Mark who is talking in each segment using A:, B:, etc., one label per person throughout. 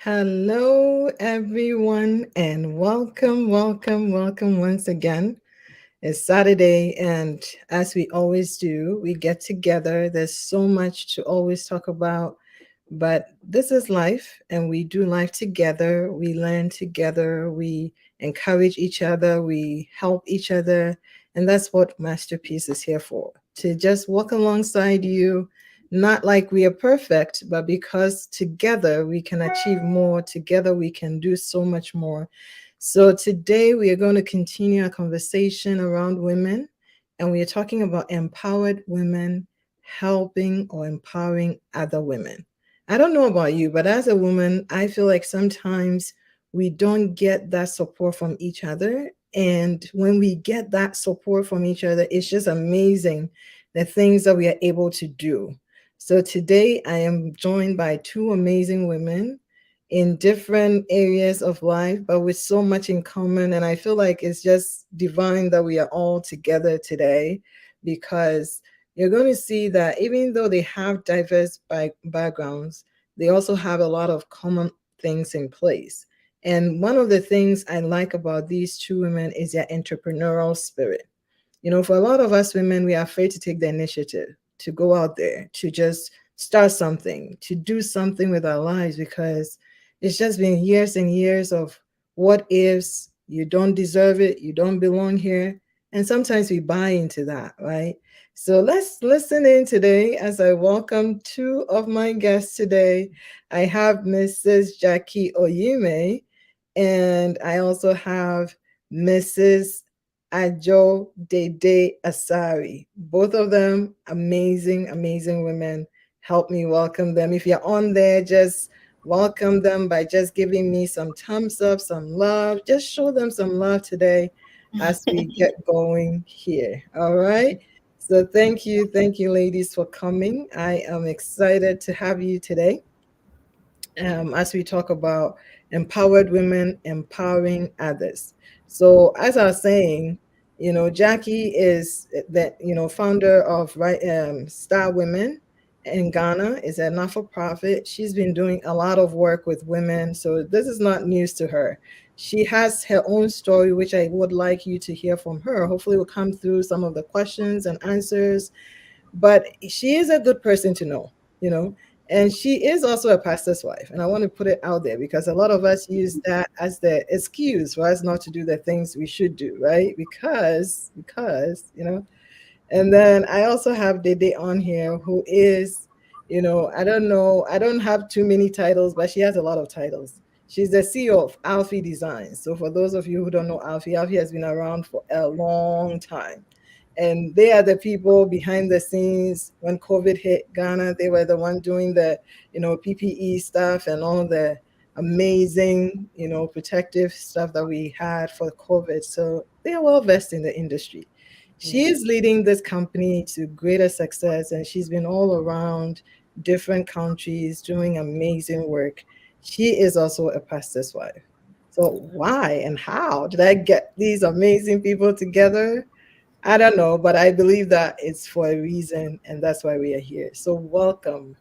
A: Hello, everyone, and welcome once again. It's Saturday, and as we always do, we get together. There's so much to always talk about, but this is life, and we do life together. We learn together, we encourage each other, we help each other, and that's what Masterpiece is here for, to just walk alongside you, not like we are perfect, but because together we can achieve more, together we can do so much more. So today we are going to continue our conversation around women, and we are talking about empowered women helping or empowering other women. I don't know about you, but as a woman, I feel like sometimes we don't get that support from each other. And when we get that support from each other, it's just amazing the things that we are able to do. So today I am joined by two amazing women in different areas of life, but with so much in common. And I feel like it's just divine that we are all together today, because you're going to see that even though they have diverse backgrounds, they also have a lot of common things in place. And one of the things I like about these two women is their entrepreneurial spirit. For a lot of us women, we are afraid to take the initiative, to go out there, to just start something, to do something with our lives, because it's just been years and years of what ifs, you don't deserve it, you don't belong here. And sometimes we buy into that, right? So let's listen in today as I welcome two of my guests today. I have Mrs. Jackie Oyime, and I also have Mrs. Ajo Dede Asari. Both of them amazing, amazing women. Help me welcome them. If you're on there, just welcome them by just giving me some thumbs up, some love. Just show them some love today as we get going here. All right. So thank you, ladies, for coming. I am excited to have you today, as we talk about empowered women empowering others. So, as I was saying, Jackie is the founder of Star Women in Ghana. Is a not-for-profit. She's been doing a lot of work with women, so this is not news to her. She has her own story, which I would like you to hear from her. Hopefully, we'll come through some of the questions and answers, but she is a good person to know, you know, and she is also a pastor's wife. And I want to put it out there because a lot of us use that as the excuse for us not to do the things we should do, right? Because. And then I also have Dede on here, who is, I don't know, I don't have too many titles, but she has a lot of titles. She's the CEO of Alfie Designs. So for those of you who don't know Alfie, Alfie has been around for a long time. And they are the people behind the scenes. When COVID hit Ghana, they were the one doing the, PPE stuff and all the amazing, protective stuff that we had for COVID. So they are well versed in the industry. She is leading this company to greater success, and she's been all around different countries doing amazing work. She is also a pastor's wife. So, why and how did I get these amazing people together? I don't know, but I believe that it's for a reason, and that's why we are here. So, welcome,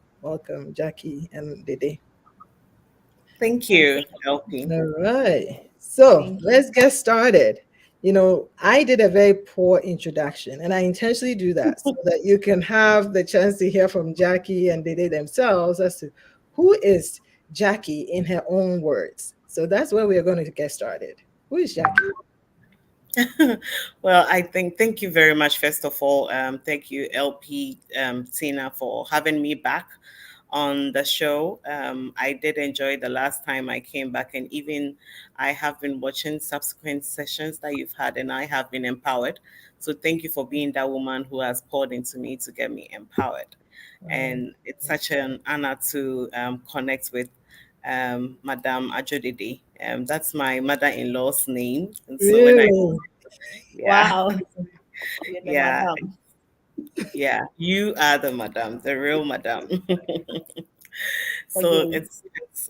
A: Jackie and Dede.
B: Thank you, LP.
A: All right. So
B: Thank you.
A: let's get started. I did a very poor introduction, and I intentionally do that so that you can have the chance to hear from Jackie and Dede themselves as to who is Jackie in her own words. So that's where we are going to get started. Who is Jackie?
B: Well, thank you very much. First of all, thank you, LP, Tina, for having me back on the show. I did enjoy the last time I came back, and even I have been watching subsequent sessions that you've had, and I have been empowered. So thank you for being that woman who has poured into me to get me empowered.
A: Um,
B: And it's such an honor to connect with Madame Ajodede. That's my mother-in-law's name, and so when I,
A: Really?
B: yeah,
C: Wow, you're the
B: yeah,
C: madam.
B: yeah, you are the madam, the real madam. So
C: Forgive.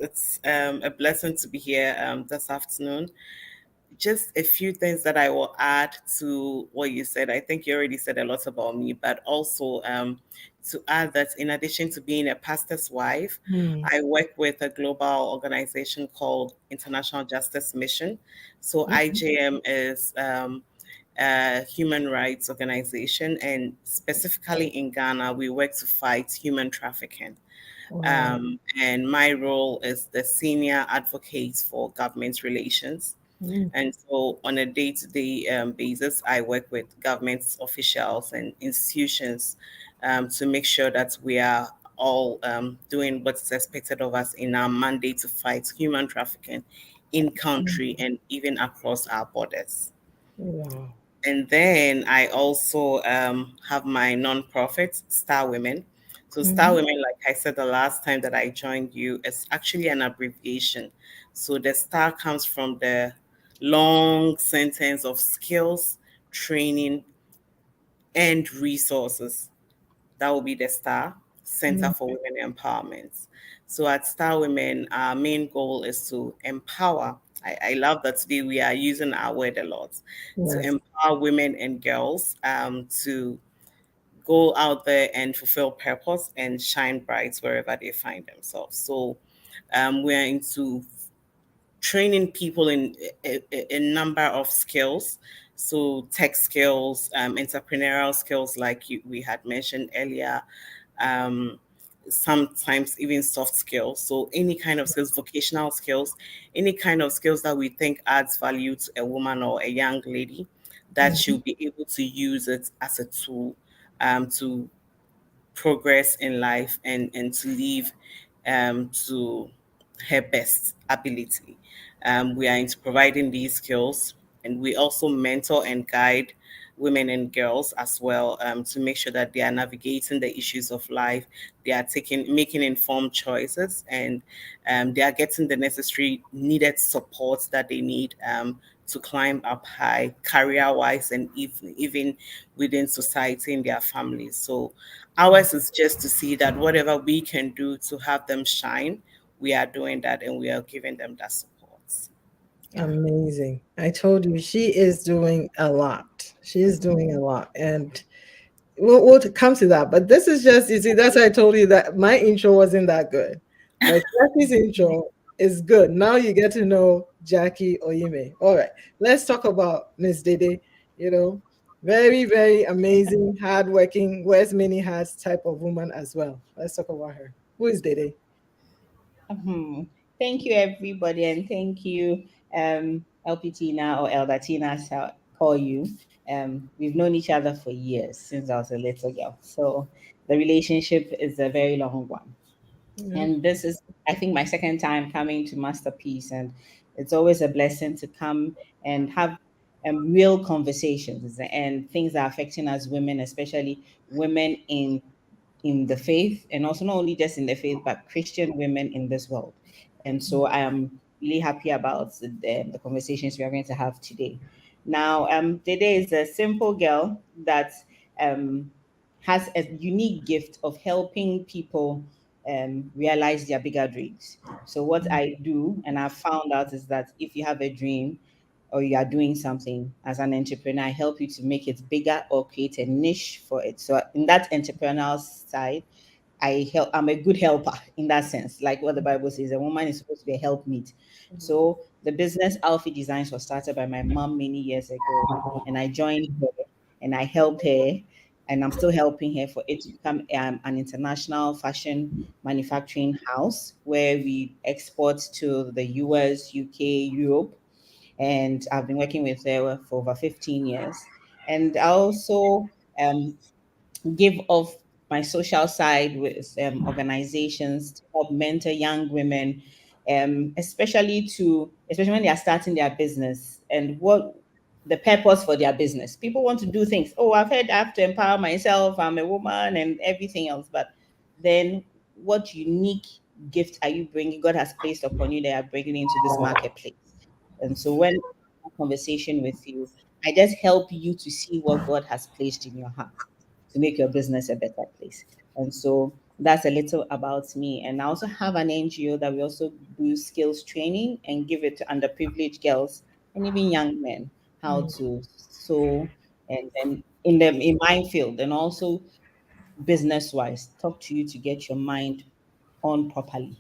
B: it's a blessing to be here this afternoon. Just a few things that I will add to what you said. I think you already said a lot about me, but also to add that in addition to being a pastor's wife,
A: Hmm.
B: I work with a global organization called International Justice Mission. So
A: Okay.
B: IJM is a human rights organization, and specifically in Ghana, we work to fight human trafficking.
A: Wow.
B: And my role is the senior advocate for government relations.
A: Hmm.
B: And so, on a day to day basis, I work with government officials and institutions to make sure that we are all doing what's expected of us in our mandate to fight human trafficking in country and even across our borders.
A: Wow.
B: And then I also have my nonprofit, Star Women. So, Star
A: Hmm.
B: Women, like I said the last time that I joined you, is actually an abbreviation. So, the star comes from the long sentence of skills, training, and resources. That will be the STAR, Center
A: Hmm.
B: for Women Empowerment. So at Star Women, our main goal is to empower. I love that today we are using our word a lot, to
A: Yes.
B: empower women and girls to go out there and fulfill purpose and shine bright wherever they find themselves. So we're into training people in a number of skills. So tech skills, entrepreneurial skills, like we had mentioned earlier, um, sometimes even soft skills. So any kind of skills, vocational skills, any kind of skills that we think adds value to a woman or a young lady, that she'll
A: Hmm.
B: be able to use it as a tool to progress in life and to live to her best ability. We are into providing these skills, and we also mentor and guide women and girls as well to make sure that they are navigating the issues of life, they are making informed choices, and they are getting the necessary needed support that they need to climb up high career wise and even within society and their families. So ours is just to see that whatever we can do to have them shine, we are doing that and we are giving them that support. Yeah.
A: Amazing. I told you she is doing a lot. She is doing a lot. And we'll come to that. But this is just, you see, that's why I told you that my intro wasn't that good. But Jackie's intro is good. Now you get to know Jackie Oyime. All right, let's talk about Miss Dede. You know, very, very amazing, hardworking, wears many hats type of woman as well. Let's talk about her. Who is Dede?
C: Hmm. Thank you, everybody, and thank you, LP Tina or Elder Tina, as I call you. We've known each other for years since I was a little girl, so the relationship is a very long one.
A: Yeah.
C: And this is, I think, my second time coming to Masterpiece, and it's always a blessing to come and have real conversations and things that are affecting us women, especially women in the faith, and also not only just in the faith, but Christian women in this world. And so I am really happy about the conversations we are going to have today. Now, Dede is a simple girl that um, has a unique gift of helping people realize their bigger dreams. So what I do, and I've found out, is that if you have a dream or you are doing something as an entrepreneur, I help you to make it bigger or create a niche for it. So in that entrepreneurial side, I'm a good helper in that sense. Like what the Bible says, a woman is supposed to be a helpmeet. So the business Alfie Designs was started by my mom many years ago, and I joined her and I helped her, and I'm still helping her for it to become an international fashion manufacturing house where we export to the US, UK, Europe, and I've been working with her for over 15 years. And I also give of my social side with organizations to help mentor young women, especially when they are starting their business and what the purpose for their business. People want to do things. Oh, I've heard I have to empower myself. I'm a woman and everything else, but then what unique gift are you bringing? God has placed upon you that are bringing into this marketplace. And so when I have a conversation with you, I just help you to see what God has placed in your heart to make your business a better place. And so that's a little about me. And I also have an NGO that we also do skills training and give it to underprivileged girls and even young men how
A: Mm.
C: to sew and then in my field and also business wise talk to you to get your mind on properly.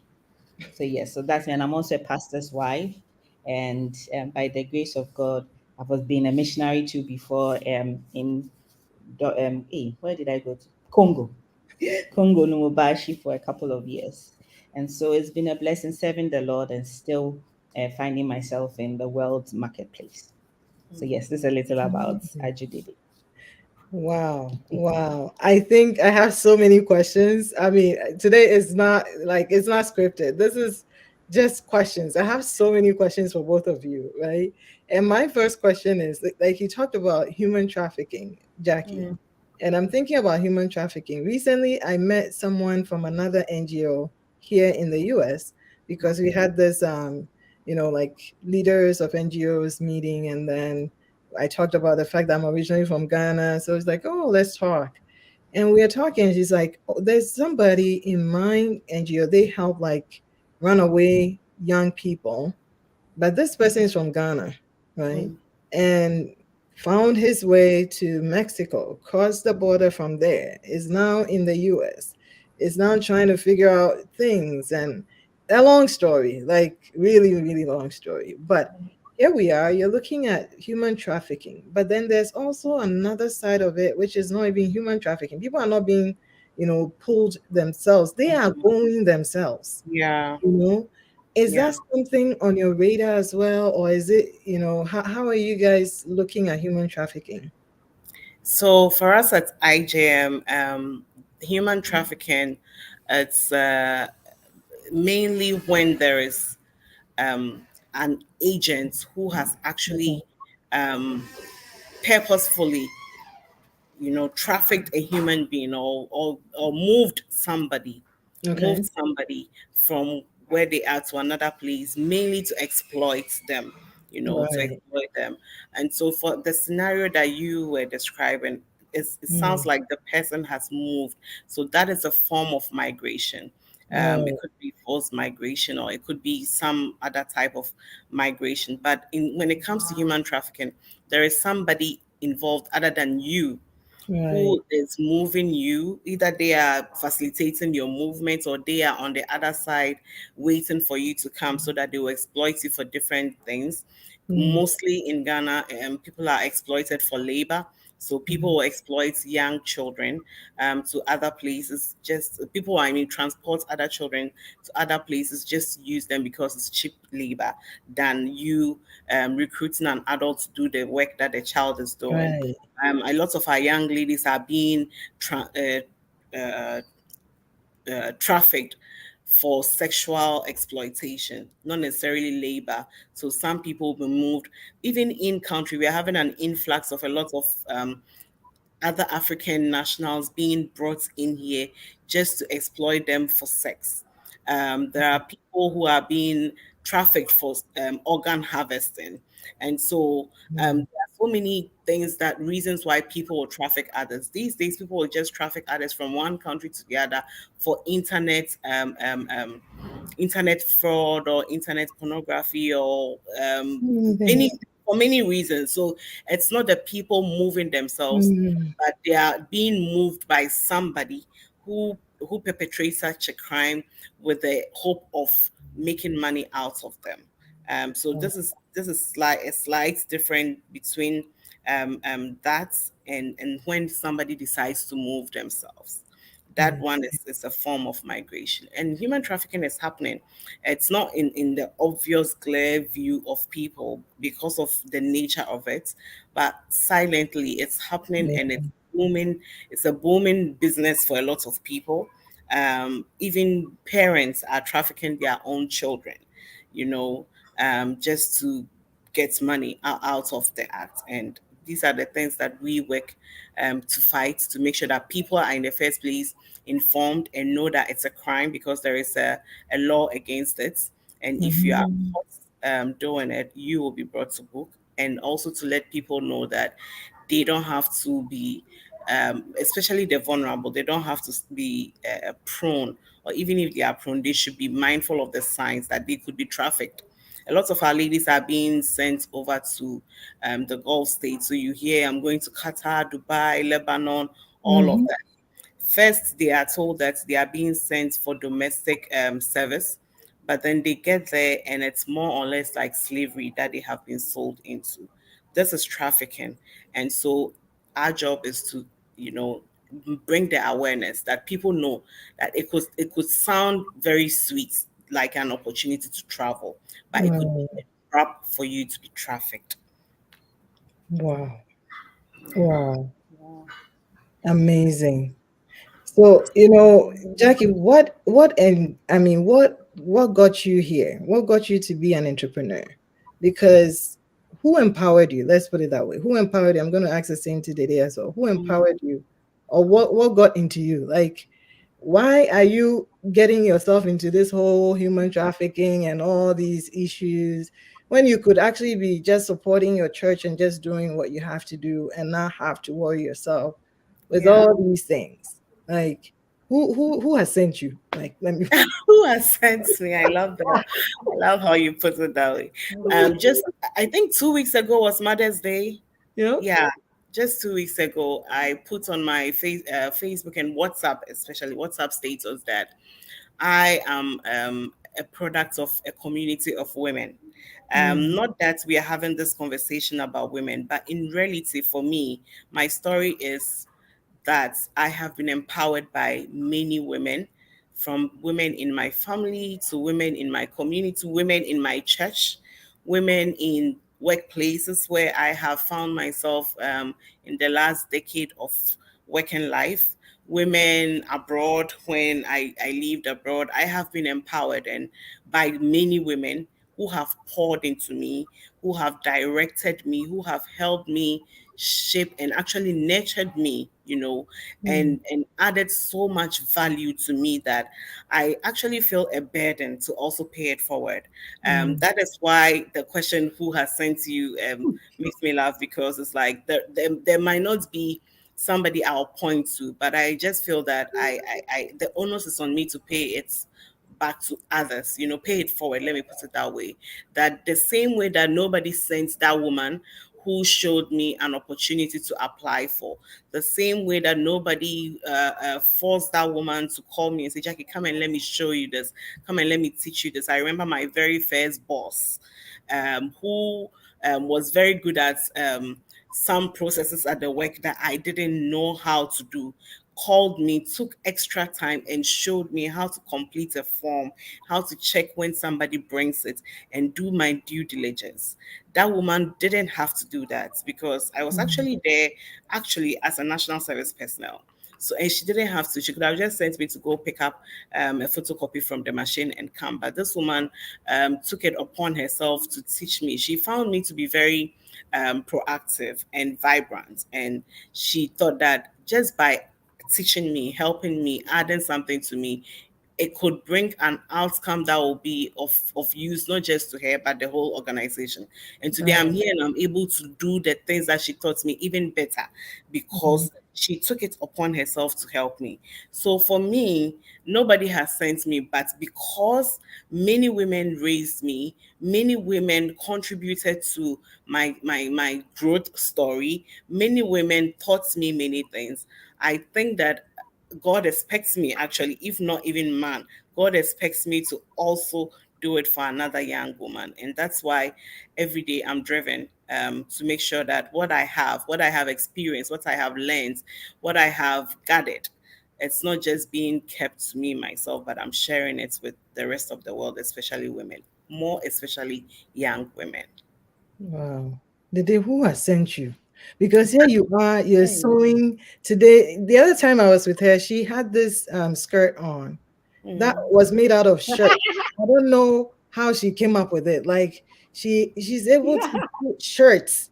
C: So yes, so that's me. And I'm also a pastor's wife, and by the grace of God, I was being a missionary too before in where did I go to? Congo, Congo Lumumbashi for a couple of years, and so it's been a blessing serving the Lord and still finding myself in the world's marketplace. So yes, this is a little about Ajudidi.
A: Wow, wow. I think I have so many questions. I mean, today is not like it's not scripted. This is just questions. I have so many questions for both of you, right? And my first question is like you talked about human trafficking, Jackie.
B: Mm,
A: And I'm thinking about human trafficking. Recently, I met someone from another NGO here in the US because we had this like leaders of NGOs meeting, and then I talked about the fact that I'm originally from Ghana. So it's like, oh, let's talk. And we are talking. And she's like, oh, there's somebody in my NGO. They help like runaway young people, but this person is from Ghana, right?
B: mm,
A: And found his way to Mexico, crossed the border from there, is now in the US, is now trying to figure out things. And a long story, like really, really long story. But here we are, you're looking at human trafficking. But then there's also another side of it, which is not even human trafficking. People are not being, pulled themselves, they are going themselves,
B: yeah,
A: you know is
B: yeah.
A: that something on your radar as well, or is it, how are you guys looking at human trafficking?
B: So for us at IJM, human trafficking, it's mainly when there is an agent who has actually um, purposefully, trafficked a human being, or
A: Okay.
B: moved somebody from where they are to another place, mainly to exploit them, to
A: Right.
B: exploit them. And so for the scenario that you were describing, it sounds
A: Mm.
B: like the person has moved. So that is a form of migration. It
A: Right.
B: could be forced migration, or it could be some other type of migration. But when it comes to human trafficking, there is somebody involved other than you
A: Right.
B: who is moving you. Either they are facilitating your movement, or they are on the other side waiting for you to come so that they will exploit you for different things.
A: Mm.
B: Mostly in Ghana, people are exploited for labor. So people
A: Mm.
B: will exploit young children to other places. Just people, I mean, transport other children to other places just to use them because it's cheap labor than you recruiting an adult to do the work that the child is doing.
A: Right.
B: A lot of our young ladies are being uh, trafficked for sexual exploitation, not necessarily labor. So some people will be moved. Even in country, we are having an influx of a lot of other African nationals being brought in here just to exploit them for sex. There are people who are being trafficked for organ harvesting. And so
A: Mm.
B: there are so many things, that reasons why people will traffic others. These days, people will just traffic others from one country to the other for internet fraud, or internet pornography, or
A: Many
B: any
A: things.
B: for many reasons. So it's not the people moving themselves,
A: Mm.
B: but they are being moved by somebody who perpetrates such a crime with the hope of making money out of them. So
A: Oh,
B: this is like a slight difference between that and when somebody decides to move themselves. That
A: mm.
B: one is a form of migration. And human trafficking is happening. It's not in the obvious clear view of people because of the nature of it, but silently it's happening,
A: Yeah.
B: and it's booming. It's a booming business for a lot of people. Even parents are trafficking their own children, you know, just to get money out of the act. And these are the things that we work to fight, to make sure that people are in the first place informed and know that it's a crime because there is a law against it. And if you are
A: Mhm.
B: caught doing it, you will be brought to book. And also to let people know that they don't have to be, especially the vulnerable, they don't have to be prone, or even if they are prone, they should be mindful of the signs that they could be trafficked. A lot of our ladies are being sent over to the Gulf states. So you hear, I'm going to Qatar, Dubai, Lebanon, all of
A: Mhm.
B: that. First, they are told that they are being sent for domestic service, but then they get there and it's more or less like slavery that they have been sold into. This is trafficking. And so our job is to, you know, bring the awareness that people know that it could sound very sweet, like an opportunity to travel, but it could be
A: Wow.
B: a trap for you to be trafficked.
A: Wow. Wow.
C: Wow.
A: Amazing. So, Jackie, and I mean, what got you here? What got you to be an entrepreneur? Because who empowered you? Let's put it that way. Who empowered you? I'm going to ask the same today as well. Who
C: Mm.
A: empowered you? Or what got into you? Like, why are you getting yourself into this whole human trafficking and all these issues when you could actually be just supporting your church and just doing what you have to do and not have to worry yourself with
C: Yeah.
A: all these things? Like, who has sent you? Like, let me.
B: Who has sent me? I love that. I love how you put it that way. Just I think 2 weeks ago was Mother's Day.
A: you know?
B: Yeah, just 2 weeks ago, I put on my Facebook and WhatsApp, especially WhatsApp status, that I am a product of a community of women.
A: Mm,
B: Not that we are having this conversation about women, but in reality, for me, my story is that I have been empowered by many women, from women in my family to women in my community, women in my church, women in workplaces where I have found myself in the last decade of working life, women abroad when I lived abroad. I have been empowered and by many women who have poured into me, who have directed me, who have helped me shape and actually nurtured me,
A: mm,
B: and added so much value to me that I actually feel a burden to also pay it forward.
A: mm,
B: That is why the question who has sent you makes me laugh, because it's like there might not be somebody I'll point to, but I just feel that I the onus is on me to pay it back to others, pay it forward. Let me put it that way. That the same way that nobody sent that woman who showed me an opportunity to apply for, the same way that nobody forced that woman to call me and say, Jackie, come and let me show you this, come and let me teach you this. I remember my very first boss, who was very good at some processes at the work that I didn't know how to do, called me, took extra time and showed me how to complete a form, how to check when somebody brings it, and do my due diligence. That woman didn't have to do that because I was
A: mm,
B: actually there, actually as a national service personnel. So, and she didn't have to. She could have just sent me to go pick up a photocopy from the machine and come. But this woman took it upon herself to teach me. She found me to be very proactive and vibrant, and she thought that just by teaching me, helping me, adding something to me, it could bring an outcome that will be of use not just to her but the whole organization. And today I'm
A: right.
B: here and I'm able to do the things that she taught me even better
A: Mm,
B: because she took it upon herself to help me. So for me, nobody has sent me, but because many women raised me, many women contributed to my growth story, many women taught me many things. I think that God expects me, actually, if not even man, God expects me to also do it for another young woman. And that's why every day I'm driven to make sure that what I have experienced, what I have learned, what I have gathered, it's not just being kept to me, myself, but I'm sharing it with the rest of the world, especially women, more especially young women.
A: wow. The day who has sent you? Because here you are, you're
C: Hey.
A: sewing today. The other time I was with her, she had this skirt on that
B: Mm.
A: was made out of shirt. I don't know how she came up with it. Like she's able to put shirts,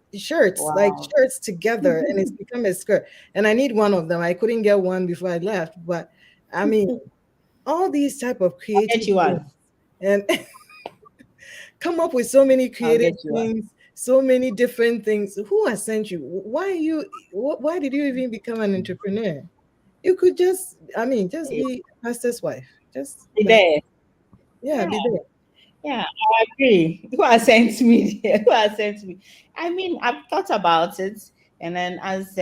A: like
C: Wow.
A: shirts together, and it's become a skirt. And I need one of them. I couldn't get one before I left, but I mean, all these type of
C: I'll
A: creative
C: get you
A: things,
C: one.
A: and come up with so many
C: I'll
A: creative
C: get you one.
A: things, so many different things. Who has sent you? Why are you? Why did you even become an entrepreneur? You could just, I mean, just
C: Hey,
A: be a pastor's wife. Just
C: be
A: like,
C: there.
A: yeah,
C: Yeah.
A: be there.
C: Yeah, I agree. Who has sent me there? Who has sent me? I mean, I've thought about it, and then as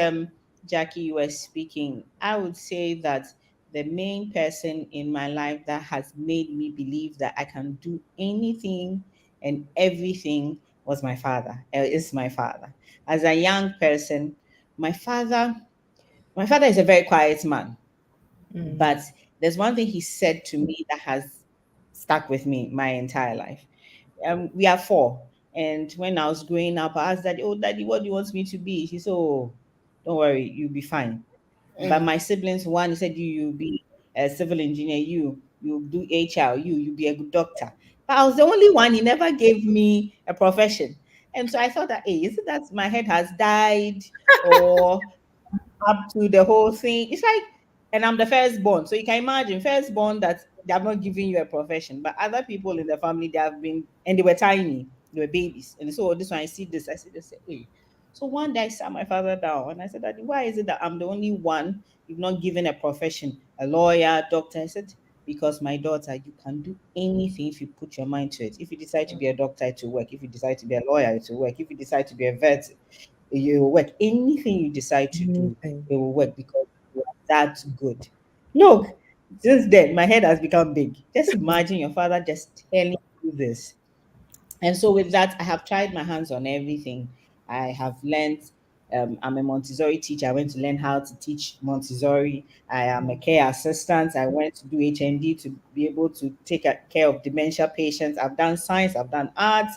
C: Jackie, you were speaking, I would say that the main person in my life that has made me believe that I can do anything and everything was my father. Is my father. As a young person, my father, my father is a very quiet man,
A: Mm,
C: but there's one thing he said to me that has stuck with me my entire life. We are four. And when I was growing up, I asked Daddy, "Oh, Daddy, what do you want me to be?" He said, "Oh, don't worry, you'll be fine." But
B: Mm.
C: my siblings, one, he said, "You'll be a civil engineer. You do HR. You'll be a good doctor." But I was the only one. He never gave me a profession, and so I thought that, hey, is it that my head has died, or up to the whole thing. It's like, and I'm the firstborn. So you can imagine, firstborn that they have not given you a profession, but other people in the family, they have been, and they were tiny, they were babies. And so this one, I see this, hey. So one day I sat my father down and I said, Daddy, why is it that I'm the only one you've not given a profession, a lawyer, doctor? I said, because my daughter, you can do anything if you put your mind to it. If you decide to be a doctor, it will work. If you decide to be a lawyer, it will work. If you decide to be a vet, it will work. Anything you decide to do,
A: anything.
C: it will work because you are that good. Look, since then, my head has become big. Just imagine your father just telling you this. And so, with that, I have tried my hands on everything. I have learned. I'm a Montessori teacher. I went to learn how to teach Montessori. I am a care assistant. I went to do HND to be able to take care of dementia patients. I've done science. I've done arts.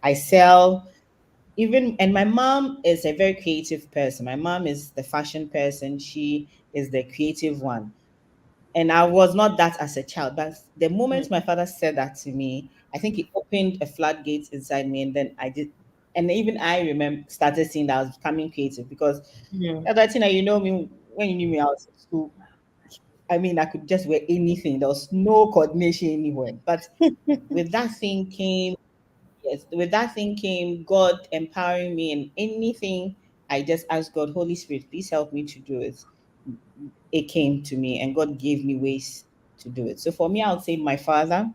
C: I sell even, and my mom is a very creative person. My mom is the fashion person. She is the creative one. And I was not that as a child, but the moment my father said that to me, I think it opened a floodgate inside me, and then I did. And even I remember started seeing that I was becoming creative because
B: Mm.
C: other thing that, you know me, when you knew me, I was in school. I mean, I could just wear anything. There was no coordination anywhere. But with that thing came, yes, with that thing came God empowering me, and anything I just asked God, Holy Spirit, please help me to do it. It came to me, and God gave me ways to do it. So for me, I would say my father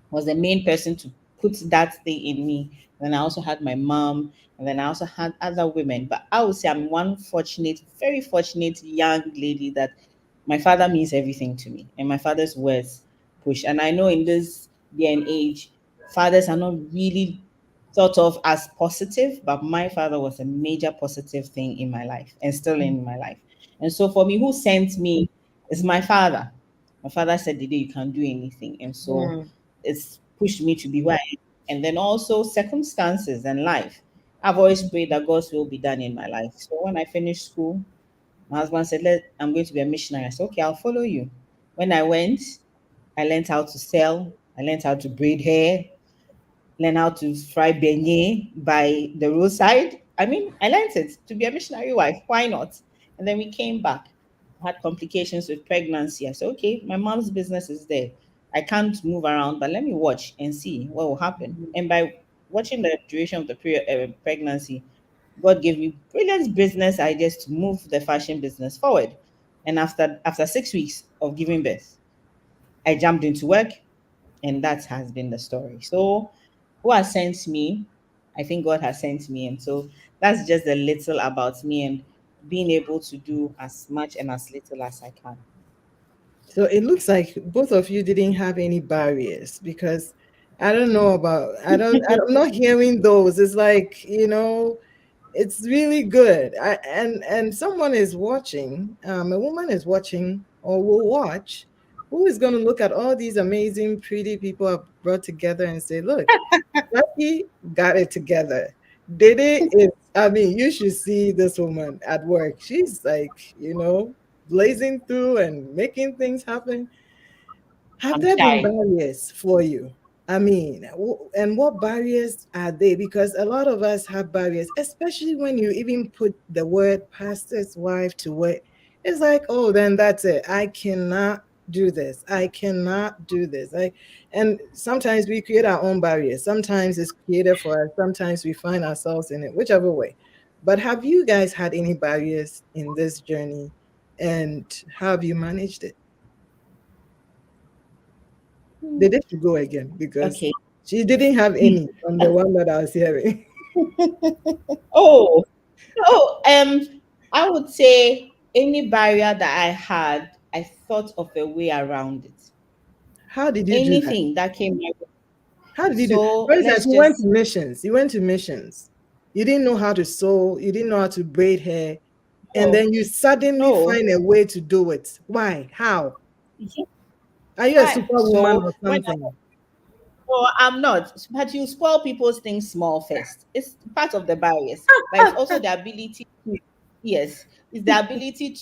C: was the main person to put that thing in me. And then I also had my mom, and then I also had other women. But I would say I'm one fortunate, very fortunate young lady that my father means everything to me, and my father's words push. And I know in this day and age, fathers are not really thought of as positive, but my father was a major positive thing in my life and still in my life. And so for me, who sent me is my father. My father said, the day you can do anything. And so
B: Mm.
C: it's pushed me to be where I am. And then also circumstances and life. I've always prayed that God's will be done in my life. So when I finished school, my husband said, I'm going to be a missionary. I said, okay, I'll follow you. When I went, I learned how to sell, I learned how to braid hair, learn how to fry beignet by the roadside. I mean, I learned it to be a missionary wife. Why not? And then we came back. I had complications with pregnancy. I said, okay, my mom's business is there. I can't move around, but let me watch and see what will happen. And by watching the duration of the pregnancy, God gave me brilliant business ideas to move the fashion business forward. And after 6 weeks of giving birth, I jumped into work, and that has been the story. So, who has sent me? I think God has sent me. And so that's just a little about me and being able to do as much and as little as I can.
A: So it looks like both of you didn't have any barriers because I don't know about, I'm not hearing those. It's like, it's really good. And someone is watching, a woman is watching or will watch, who is going to look at all these amazing, pretty people I've brought together and say, look, Lucky got it together. Dede is, I mean, you should see this woman at work. She's like, blazing through and making things happen. Have
C: I'm
A: there been
C: shy.
A: barriers for you? I mean, and what barriers are they? Because a lot of us have barriers, especially when you even put the word pastor's wife to work. It's like, oh, then that's it. I cannot. do this. I cannot do this. And sometimes we create our own barriers. Sometimes it's created for us. Sometimes we find ourselves in it, whichever way. But have you guys had any barriers in this journey, and how have you managed it? They did to go again because
C: Okay.
A: she didn't have any from the one that I was hearing.
C: Oh, so I would say any barrier that I had, I thought of a way around it.
A: How did you do that?
C: Anything that came my way.
A: How did you do? For
C: So
A: instance,
C: let's
A: you went
C: just,
A: to missions. You went to missions. You didn't know how to sew. You didn't know how to braid hair, and
C: oh,
A: then you suddenly
C: oh,
A: find a way to do it. Why? How?
C: yeah,
A: Are you a
C: why?
A: superwoman
C: So
A: or
C: when
A: something?
C: no, I'm not. But you spoil people's things small first. It's part of the barriers, but it's also the ability to, yes, it's the ability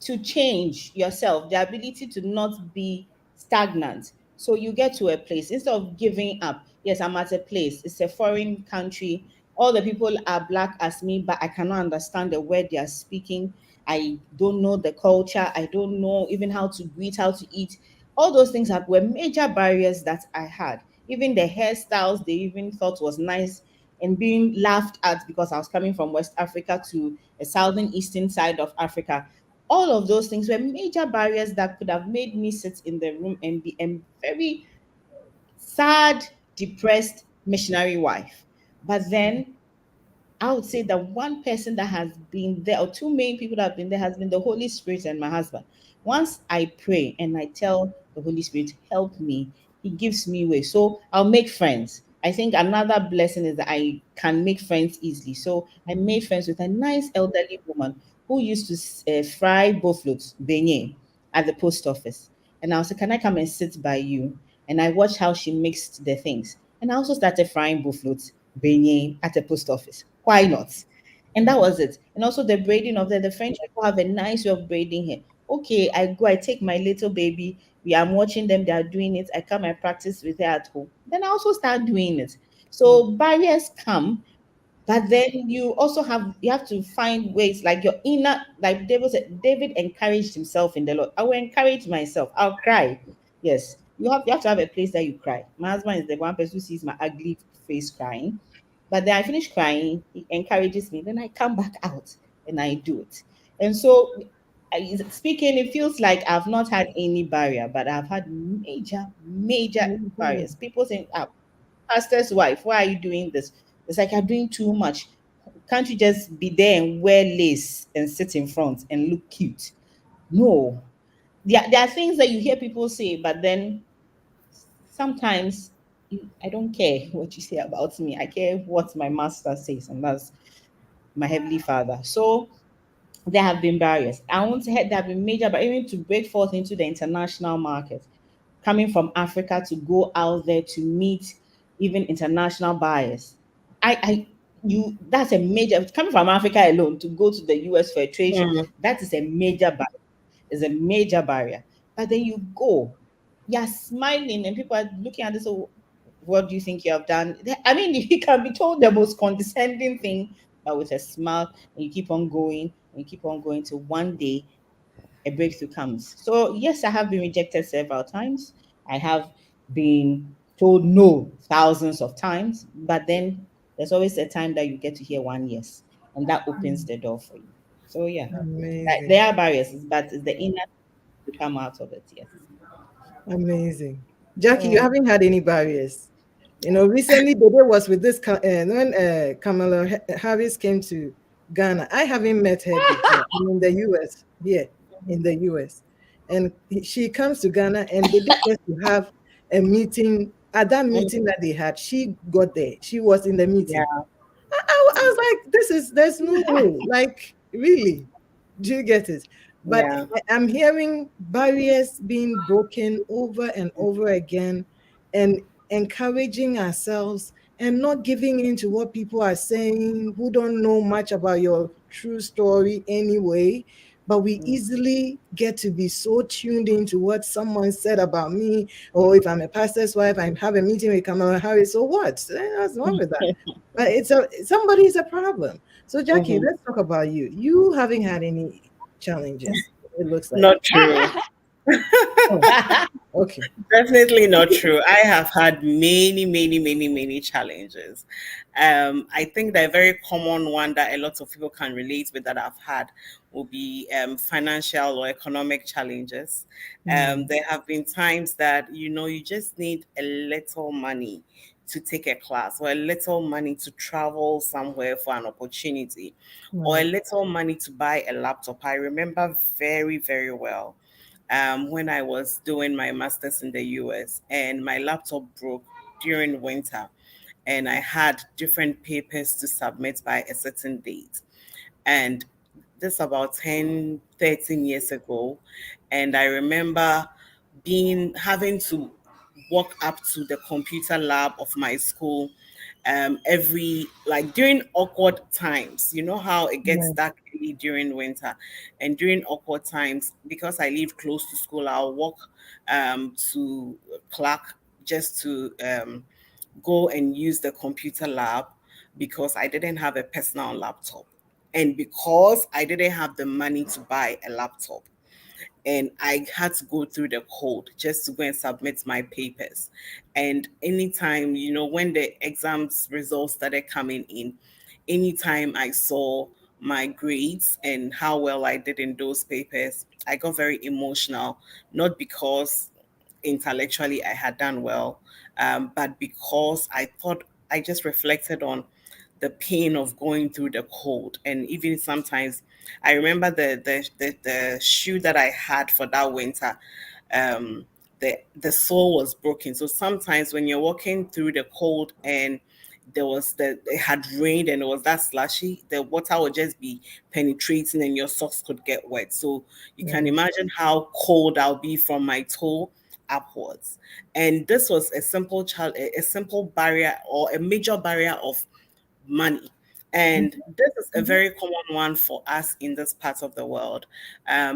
C: to change yourself, the ability to not be stagnant. So you get to a place instead of giving up. Yes, I'm at a place. It's a foreign country. All the people are black as me, but I cannot understand the word they are speaking. I don't know the culture. I don't know even how to greet, how to eat. All those things were major barriers that I had. Even the hairstyles they even thought was nice and being laughed at because I was coming from West Africa to a southern eastern side of Africa. All of those things were major barriers that could have made me sit in the room and be a very sad, depressed missionary wife. But then I would say that one person that has been there, or two main people that have been there, has been the Holy Spirit and my husband. Once I pray and I tell the Holy Spirit, help me, He gives me way. So I'll make friends. I think another blessing is that I can make friends easily. So I made friends with a nice elderly woman who used to fry bofloats, beignet, at the post office. And I was like, can I come and sit by you? And I watched how she mixed the things. And I also started frying bofloats, beignet at the post office. Why not? And that was it. And also the braiding of the French people have a nice way of braiding hair. Okay, I go, I take my little baby. I'm watching them, they are doing it. I come and practice with her at home. Then I also start doing it. So barriers come, but then you have to find ways like your inner, like David said, David encouraged himself in the Lord. I will encourage myself. I'll cry. Yes. You have to have a place that you cry. My husband is the one person who sees my ugly face crying. But then I finish crying, he encourages me. Then I come back out and I do it. And so speaking, it feels like I've not had any barrier, but I've had major, major barriers. People saying, ah, pastor's wife, why are you doing this? It's like you're doing too much. Can't you just be there and wear lace and sit in front and look cute? No. There are things that you hear people say, but then sometimes I don't care what you say about me. I care what my master says, and that's my heavenly father. So there have been barriers. I won't say there have been major, but even to break forth into the international market, coming from Africa to go out there to meet even international buyers. I you that's a major coming from Africa alone to go to the US for a trade show,
B: Mm.
C: that is a major barrier. Is a major barrier. But then you go, you're smiling, and people are looking at this. So, what do you think you have done? I mean, you can be told the most condescending thing, but with a smile, and you keep on going, and you keep on going till one day a breakthrough comes. So, yes, I have been rejected several times. I have been told no thousands of times, but then there's always a time that you get to hear one yes, and that opens the door for you. So, yeah,
A: Amazing.
C: there are barriers, but it's the inner to come out of it. Yes.
A: Amazing. Jackie, you
C: Oh,
A: haven't had any barriers. Recently, Bebe was with this, when Kamala Harris came to Ghana. I haven't met her before. I'm in the US, here in the US. And she comes to Ghana, and they did just to have a meeting. At that meeting that they had, she got there. She was in the meeting.
C: yeah.
A: I was like, there's no way. Like, really? Do you get it? But
B: Yeah.
A: I'm hearing barriers being broken over and over again, and encouraging ourselves and not giving in to what people are saying who don't know much about your true story anyway. But we easily get to be so tuned into what someone said about me, or if I'm a pastor's wife, I have a meeting with Kamala Harris. So what? What's wrong with that? But somebody's a problem. So Jackie, let's talk about you. You haven't had any challenges, it looks like.
B: Not true.
A: Oh, okay.
B: Definitely not true. I have had many, many, many, many challenges. I think the very common one that a lot of people can relate with that I've had will be financial or economic challenges.
A: Mm,
B: There have been times that you just need a little money to take a class, or a little money to travel somewhere for an opportunity, or a
A: right.
B: little money to buy a laptop. I remember very, very well when I was doing my master's in the US, and my laptop broke during winter, and I had different papers to submit by a certain date. And this about 10, 13 years ago. And I remember being having to walk up to the computer lab of my school every, like, during awkward times. You know how it gets
A: Right.
B: dark early during winter, and during awkward times, because I live close to school, I'll walk to Clark just to go and use the computer lab, because I didn't have a personal laptop, and because I didn't have the money to buy a laptop, and I had to go through the code just to go and submit my papers. And anytime, when the exams results started coming in, anytime I saw my grades and how well I did in those papers, I got very emotional, not because intellectually I had done well, but because I thought, I just reflected on the pain of going through the cold. And even sometimes, I remember the shoe that I had for that winter. Um, the sole was broken. So sometimes when you're walking through the cold, and it had rained and it was that slushy, the water would just be penetrating and your socks could get wet. So you can
A: Right.
B: imagine how cold I'll be from my toe upwards. And this was a simple barrier, or a major barrier of money. And this is a
A: Mhm.
B: very common one for us in this part of the world.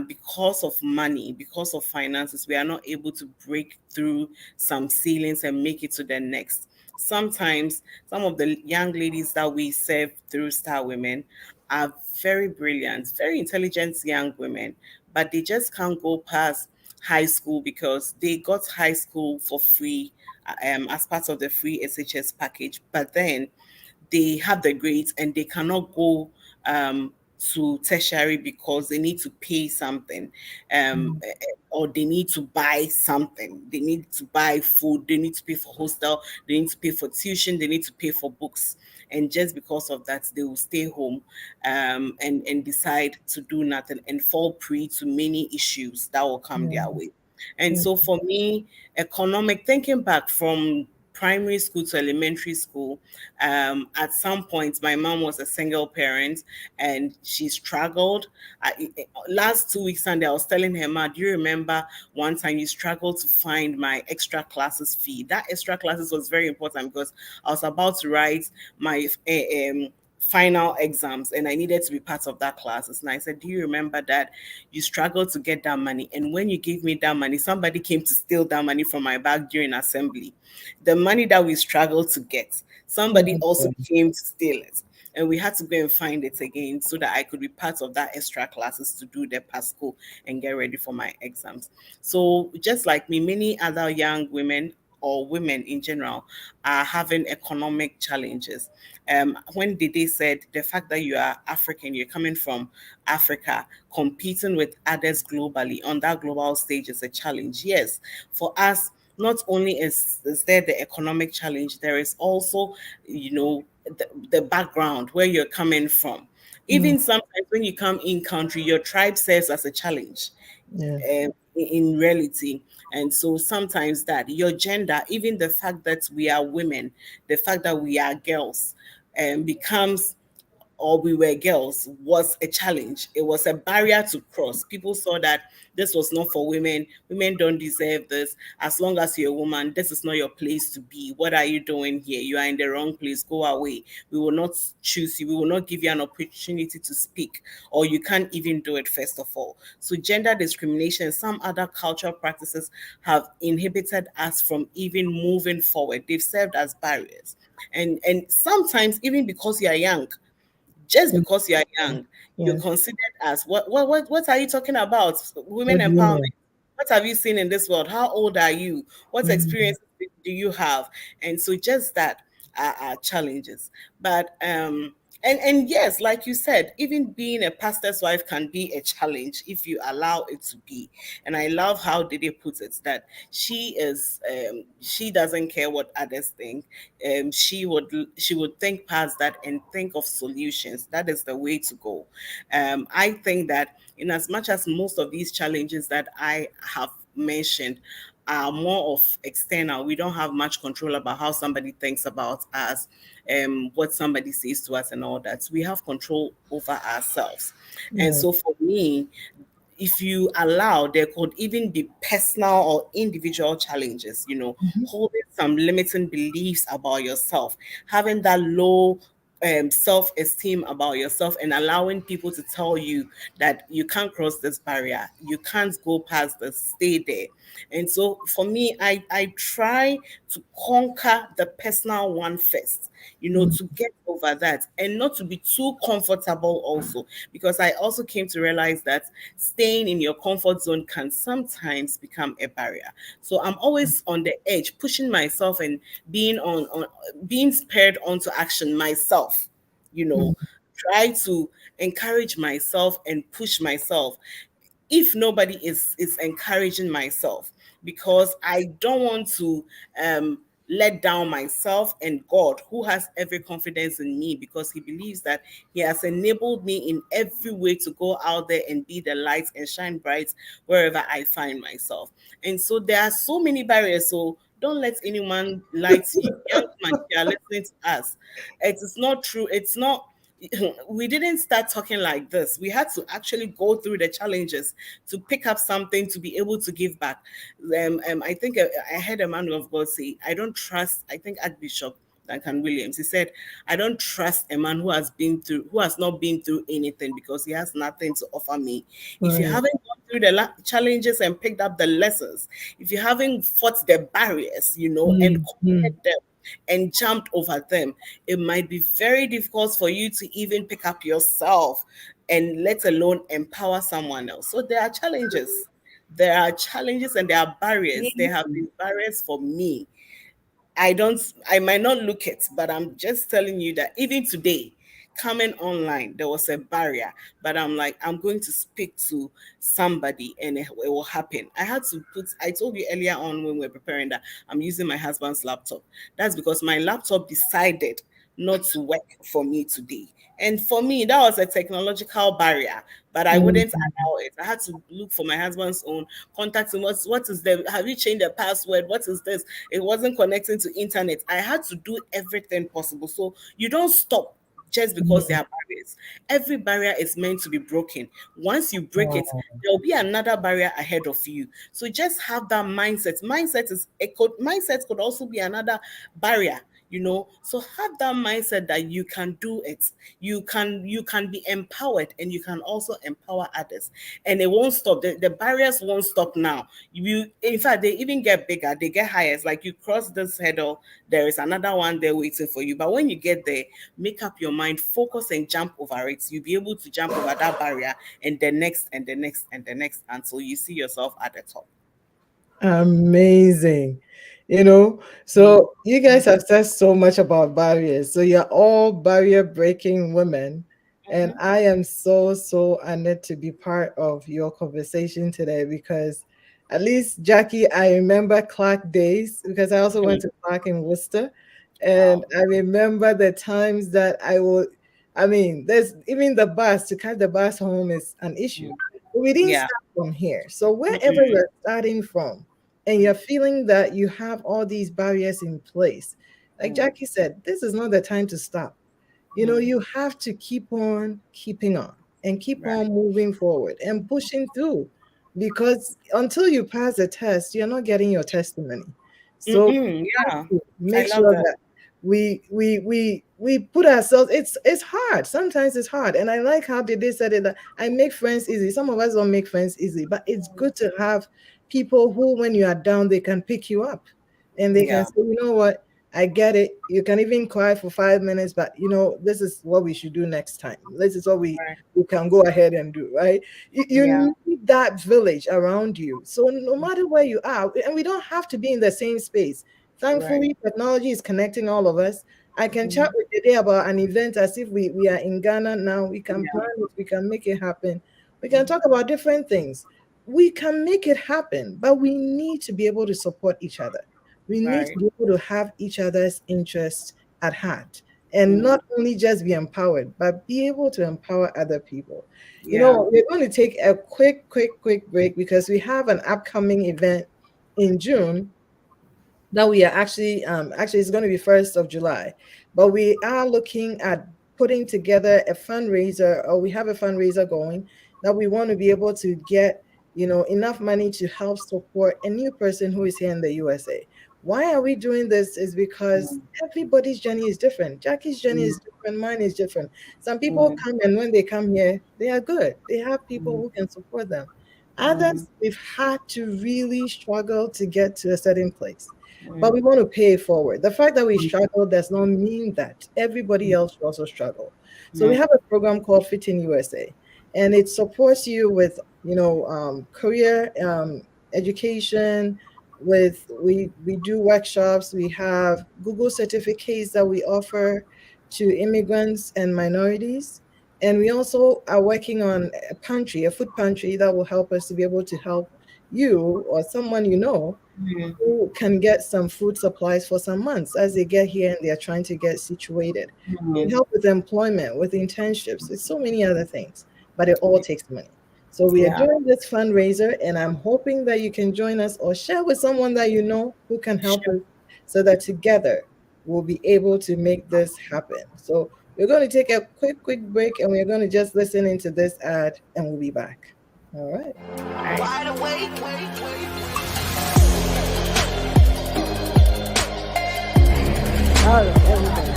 B: Because of money, because of finances, we are not able to break through some ceilings and make it to the next. Sometimes some of the young ladies that we serve through Star Women are very brilliant, very intelligent young women, but they just can't go past high school because they got high school for free, as part of the free SHS package. But then they have the grades and they cannot go to tertiary because they need to pay something,
A: Mm,
B: or they need to buy something. They need to buy food, they need to pay for hostel, they need to pay for tuition, they need to pay for books. And just because of that, they will stay home, and decide to do nothing and fall prey to many issues that will come
A: yeah.
B: their way. And
A: Mm,
B: so for me, economic, thinking back from primary school to elementary school, at some point my mom was a single parent and she struggled. Last 2 weeks Sunday, I was telling her, "Ma, do you remember one time you struggled to find my extra classes fee?" That extra classes was very important because I was about to write my final exams and I needed to be part of that classes. And I said, "Do you remember that you struggled to get that money? And when you gave me that money, somebody came to steal that money from my bag during assembly. The money that we struggled to get, somebody
A: oh
B: also
A: boy.
B: came to steal it. And we had to go and find it again so that I could be part of that extra classes to do the PASCO and get ready for my exams." So just like me, many other young women or women in general are having economic challenges. When Dede said the fact that you are African, you're coming from Africa, competing with others globally on that global stage is a challenge. Yes, for us, not only is there the economic challenge, there is also, the background where you're coming from.
A: Mm,
B: Even sometimes when you come in country, your tribe serves as a challenge,
A: yeah.
B: in reality. And so sometimes that your gender, even the fact that we are women, the fact that we are girls, becomes, or we were girls, was a challenge. It was a barrier to cross. People saw that this was not for women. Women don't deserve this. As long as you're a woman, this is not your place to be. What are you doing here? You are in the wrong place. Go away. We will not choose you. We will not give you an opportunity to speak, or you can't even do it, first of all. So, gender discrimination, some other cultural practices have inhibited us from even moving forward. They've served as barriers. And sometimes, even because you are young, just
A: Mm,
B: because you are young, you're
A: yes.
B: considered as what are you talking about? Women
A: What do you
B: empowerment.
A: know?
B: What have you seen in this world? How old are you? What
A: Mhm.
B: experiences do you have? And so just that are challenges. But and yes, like you said, even being a pastor's wife can be a challenge if you allow it to be. And I love how Dede put it, that she doesn't care what others think. She would think past that and think of solutions. That is the way to go. I think that in as much as most of these challenges that I have mentioned are more of external, we don't have much control about how somebody thinks about us, what somebody says to us, and all that. We have control over ourselves. And
A: Right.
B: so for me, if you allow, there could even be personal or individual challenges,
A: Mhm.
B: holding some limiting beliefs about yourself, having that low self esteem about yourself, and allowing people to tell you that you can't cross this barrier, you can't go past this, stay there. And so for me, I try to conquer the personal one first,
A: Mhm.
B: to get over that and not to be too comfortable also, because I also came to realize that staying in your comfort zone can sometimes become a barrier. So I'm always on the edge, pushing myself and being spurred onto action myself, you know,
A: Mhm.
B: try to encourage myself and push myself if nobody is encouraging myself, because I don't want to let down myself and God, who has every confidence in me, because he believes that he has enabled me in every way to go out there and be the light and shine bright wherever I find myself. And so there are so many barriers, so don't let anyone lie to you. Young man, if you are listening to us, it is not true. It's not, we didn't start talking like this. We had to actually go through the challenges to pick up something to be able to give back. I think I heard a man of God say, I don't trust, I think Archbishop Duncan Williams, he said, I don't trust a man who has not been through anything, because he has nothing to offer me. If you
A: Right.
B: haven't gone through the challenges and picked up the lessons, if you haven't fought the barriers, and
A: Mhm.
B: conquered them and jumped over them, it might be very difficult for you to even pick up yourself, and let alone empower someone else. So there are challenges. There are challenges and there are barriers. There have been barriers for me. I might not look it, but I'm just telling you that even today, coming online, there was a barrier. But I'm like, I'm going to speak to somebody and it will happen. I told you earlier on when we were preparing that I'm using my husband's laptop. That's because my laptop decided not to work for me today. And for me, that was a technological barrier, but I wouldn't
A: Mhm.
B: allow it. I had to look for my husband's own, contact him. What is the, have you changed the password? What is this? It wasn't connecting to internet. I had to do everything possible. So you don't stop just because there
A: Mhm.
B: are barriers. Every barrier is meant to be broken. Once you break it,
A: Wow.
B: there will be another barrier ahead of you. So just have that mindset. Mindset could also be another barrier. So have that mindset that you can do it. You can be empowered, and you can also empower others, and it won't stop. The barriers won't stop now. In fact, they even get bigger, they get higher. It's like you cross this hurdle, there is another one there waiting for you. But when you get there, make up your mind, focus, and jump over it. You'll be able to jump over that barrier, and the next and the next and the next, until you see yourself at the top.
A: Amazing.
C: Mm.
A: So you guys have said so much about barriers. So you're all barrier breaking women. And
C: Mhm.
A: I am so, so honored to be part of your conversation today because at least, Jackie, I remember Clark days because I also went
B: Mhm.
A: to Clark in Worcester. And
B: Wow.
A: I remember the times that there's even the bus, to catch the bus home is an issue.
C: Mm.
A: But we didn't
B: Yeah.
A: start from here. So wherever
B: Mm-mm.
A: we're starting from, and you're feeling that you have all these barriers in place, like
C: Mm.
A: Jackie said, this is not the time to stop.
C: Mm.
A: You have to keep on keeping on and keep
C: Right.
A: on moving forward and pushing through because until you pass the test, you're not getting your testimony. So
B: Mm-mm.
A: we have
B: Yeah.
A: to
B: I
A: make
B: love
A: sure
B: that.
A: that we put ourselves, it's hard. Sometimes it's hard. And I like how they said it that I make friends easy. Some of us don't make friends easy, but it's good to have people who, when you are down, they can pick you up and they can
B: Yeah.
A: say, you know what? I get it. You can even cry for 5 minutes, but this is what we should do next time. This is what
B: Right.
A: we can go ahead and do, right?
B: Yeah.
A: You need that village around you. So no matter where you are, and we don't have to be in the same space.
B: Right.
A: Thankfully, technology is connecting all of us. I can chat
C: Mm,
A: with Dede about an event as if we are in Ghana now. We can plan
B: Yeah.
A: it, we can make it happen. We can talk about different things. We can make it happen, but we need to be able to support each other. We need to
B: Right.
A: be able to have each other's interests at heart and
B: Mm.
A: not only just be empowered, but be able to empower other people.
B: Yeah.
A: We're going to take a quick break because we have an upcoming event in June that we are actually it's going to be 1st of July, but we are looking at putting together a fundraiser, or we have a fundraiser going that we want to be able to get enough money to help support a new person who is here in the USA. Why are we doing this is because
B: Mm.
A: everybody's journey is different. Jackie's journey
B: Mm.
A: is different, mine is different. Some people
B: Mm.
A: come, and when they come here they are good, they have people
B: Mm.
A: who can support them.
B: Mm.
A: Others, we've had to really struggle to get to a certain place, but
C: mm,
A: we want to pay it forward. The fact that we
B: Mm.
A: struggle does not mean that everybody else should also struggle. So we
B: Mm.
A: have a program called Fit in USA, and it supports you with career education. We do workshops. We have Google certificates that we offer to immigrants and minorities. And we also are working on a food pantry that will help us to be able to help you or someone
B: Mm.
A: who can get some food supplies for some months as they get here and they're trying to get situated. We
B: Mm.
A: help with employment, with internships, with so many other things, but it all takes money. So we are
B: Yeah.
A: doing this fundraiser, and I'm hoping that you can join us or share with someone that you know who can help
B: Sure.
A: us so that together we'll be able to make this happen. So we're going to take a quick break, and we're going to just listen into this ad, and we'll be back. All right.
B: Right.
A: All right, everybody.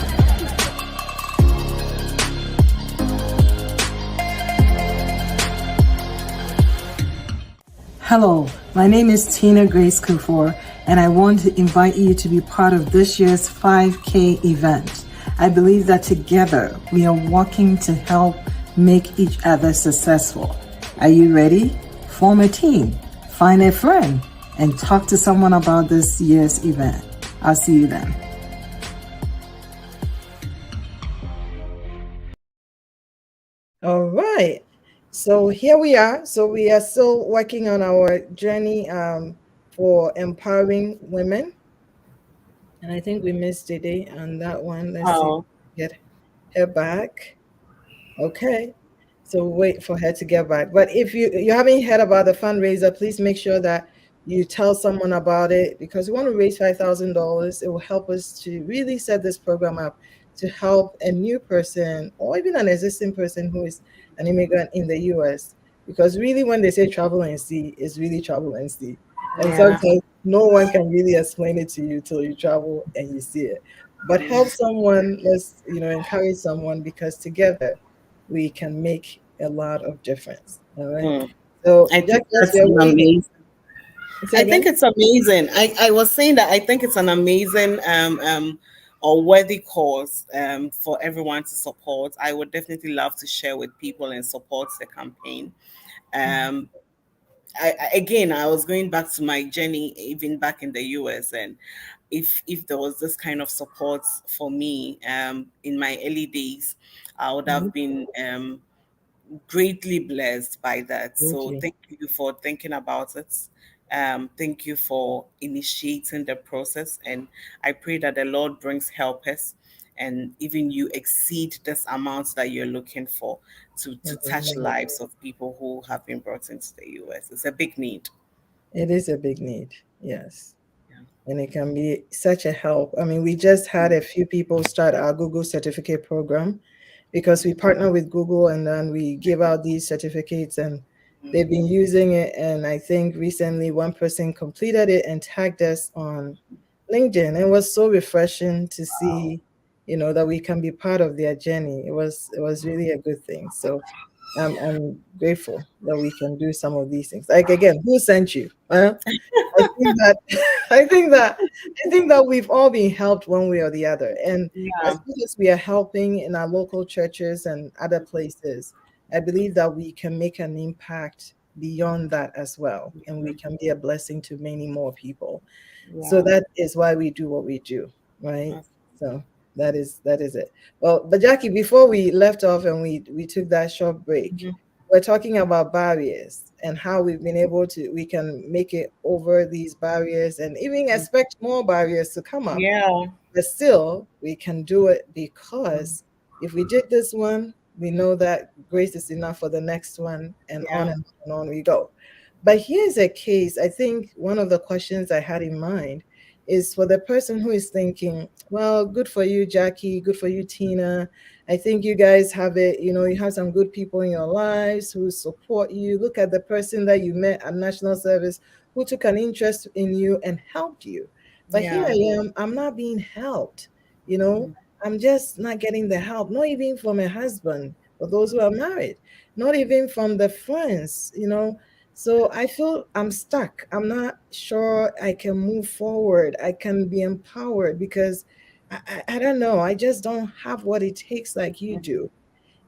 A: Hello, my name is Tina Grace Kufor, and I want to invite you to be part of this year's 5K event. I believe that together we are working to help make each other successful. Are you ready? Form a team, find a friend, and talk to someone about this year's event. I'll see you then. All right. So here we are. So we are still working on our journey for empowering women. And I think we missed a day on that one. Let's see if
B: Oh.
A: we can get her back. Okay. So wait for her to get back. But if you haven't heard about the fundraiser, please make sure that you tell someone about it because we want to raise $5,000. It will help us to really set this program up to help a new person or even an existing person who is an immigrant in the US. Because really, when they say travel and see, it's really travel and see. And
B: Yeah.
A: sometimes no one can really explain it to you till you travel and you see it. But help someone, let's encourage someone because together we can make a lot of difference. All right.
B: Mm.
A: So
B: I
A: just
B: think
A: as
B: that's
A: we are
B: an
A: waiting,
B: amazing.
A: say
B: I think
A: again.
B: it's amazing. I was saying that I think it's an amazing or worthy cause for everyone to support. I would definitely love to share with people and support the campaign. Um, again, I was going back to my journey even back in the US, and if there was this kind of support for me in my early days, I would
A: Mhm.
B: have been greatly blessed by that.
A: Thank
B: So
A: you.
B: thank you for thinking about it. Thank you for initiating the process. And I pray that the Lord brings helpers and even you exceed this amount that you're looking for to touch
A: Amen.
B: lives of people who have been brought into the US. It's a big need.
A: It is a big need. Yes.
B: Yeah.
A: And it can be such a help. I mean, we just had a few people start our Google certificate program because we partner with Google and then we give out these certificates and they've been using it. And I think recently one person completed it and tagged us on LinkedIn. It was so refreshing to see, that we can be part of their journey. It was really a good thing. So I'm grateful that we can do some of these things. Like again, who sent you? I think that I think that I think that we've all been helped one way or the other. And
C: Yeah.
A: as much as we are helping in our local churches and other places, I believe that we can make an impact beyond that as well. And we can be a blessing to many more people. So
C: Yeah.
A: that is why we do what we do, right? So that is it. Well, but Jackie, before we left off and we took that short break,
C: Mhm.
A: we're talking about barriers and how we've been able to we can make it over these barriers and even expect more barriers to come up,
C: Yeah.
A: but still we can do it because if we did this one, we know that grace is enough for the next one,
C: Yeah.
A: and on we go. But here's a case. I think one of the questions I had in mind is for the person who is thinking, well, good for you, Jackie, good for you, Tina. I think you guys have it, you have some good people in your lives who support you. Look at the person that you met at national service who took an interest in you and helped you. But here
C: Yeah.
A: I am, I'm not being helped, you know, I'm just not getting the help, not even from a husband, for those who are married, not even from the friends. So I feel I'm stuck. I'm not sure I can move forward. I can be empowered because I don't know. I just don't have what it takes like you do.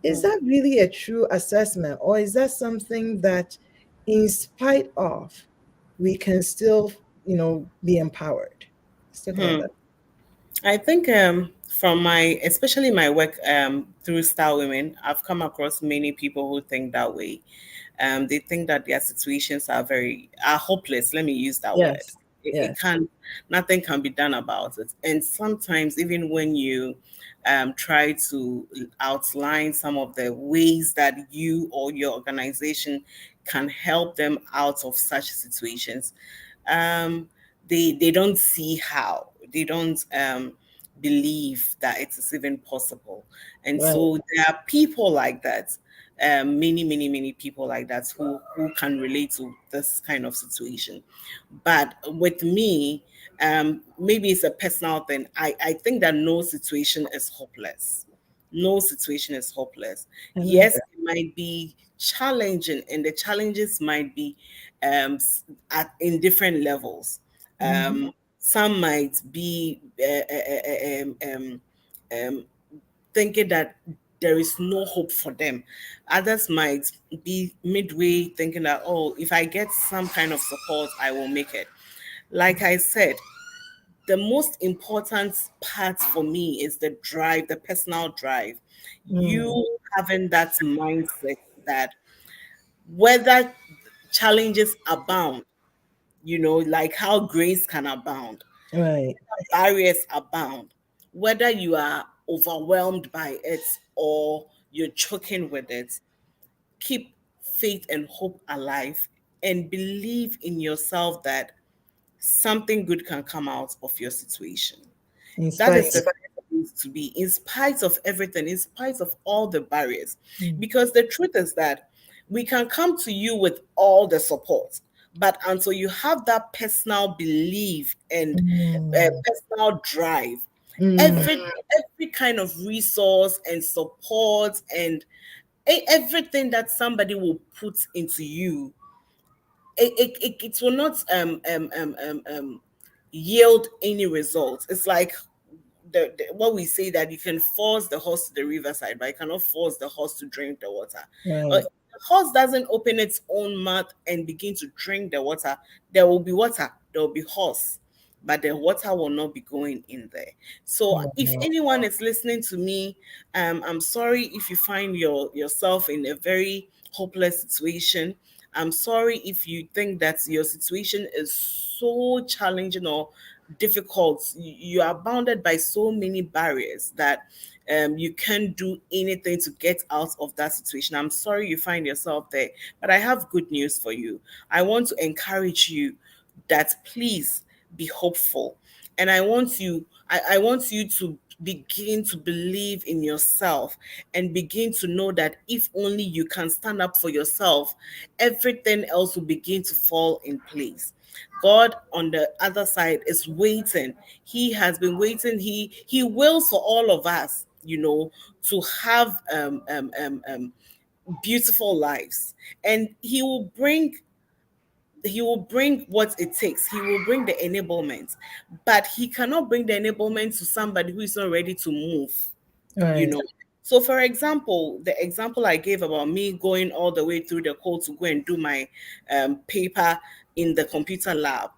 A: Is
C: Mhm.
A: that really a true assessment, or is that something that, in spite of, we can still, be empowered? Let's talk about
B: Hmm.
A: that.
B: I think from my, especially my work through Star Women, I've come across many people who think that way. They think that their situations are hopeless. Let me use that word.
A: Yes.
B: It
A: Yes.
B: can't, nothing can be done about it. And sometimes even when you try to outline some of the ways that you or your organization can help them out of such situations, um, they don't see how. They don't believe that it is even possible. And
A: Right.
B: so there are people like that, many, many, many people like that who can relate to this kind of situation. But with me, maybe it's a personal thing. I think that no situation is hopeless. No situation is hopeless.
A: I like
B: Yes,
A: that.
B: it might be challenging, and the challenges might be at in different levels.
A: Hmm.
B: Some might be um, thinking that there is no hope for them. Others might be midway thinking that, oh, if I get some kind of support, I will make it. Like I said, the most important part for me is the drive, the personal drive.
A: Mm.
B: You having that mindset that whether challenges abound, like how grace can abound,
A: Right.
B: barriers abound, whether you are overwhelmed by it or you're choking with it, keep faith and hope alive and believe in yourself that something good can come out of your situation.
A: In
B: That
A: spite
B: is
A: of.
B: the place to be, in spite of everything, in spite of all the barriers.
A: Mm.
B: Because the truth is that we can come to you with all the support, but until you have that personal belief and
A: Mm.
B: personal drive,
A: Mm.
B: every kind of resource and support and everything that somebody will put into you, it will not yield any results. It's like what we say, that you can force the horse to the riverside, but you cannot force the horse to drink the water. If
A: Right.
B: the horse doesn't open its own mouth and begin to drink the water, there will be water, there will be horse, but the water will not be going in there. So if
A: Wow.
B: anyone is listening to me, I'm sorry if you find yourself in a very hopeless situation. I'm sorry if you think that your situation is so challenging or difficult. You are bounded by so many barriers that you can't do anything to get out of that situation. I'm sorry you find yourself there, but I have good news for you. I want to encourage you that please be hopeful. And I want you to begin to believe in yourself and begin to know that if only you can stand up for yourself, everything else will begin to fall in place. God on the other side is waiting. He has been waiting. He wills for all of us, to have beautiful lives. And he will bring what it takes. He will bring the enablement, but he cannot bring the enablement to somebody who is not ready to move, you
A: Right.
B: know. So for example, the example I gave about me going all the way through the cold to go and do my paper in the computer lab,